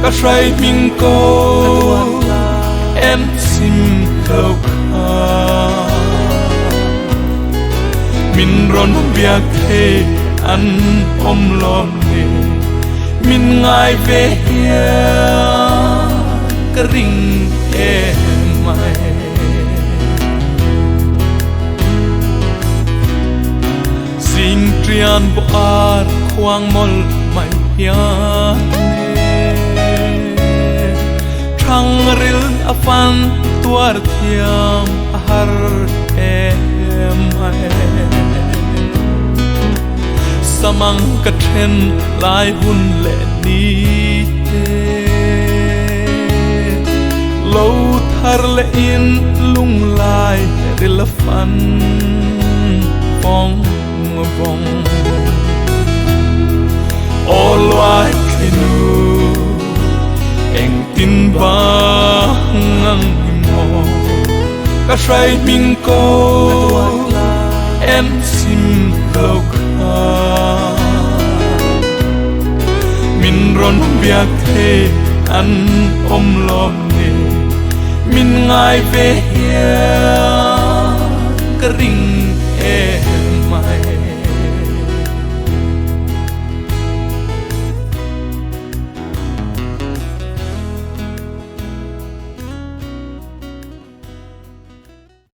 cả say mình cô em xin khâu khá mình rộn việc thế ăn lom nề mình ngài về cái ring em mày sinh trian boar khoang mol mày ya thang ril afan tuar thiam har em mày samang ka then lai hun le ni lâu thar le in lung lai ril afan phong vong all I can do anh tin ba ngang mò cả say mình cô em xin khâu khá mình rộn việc thế ăn lom nề mình ngài về cái ring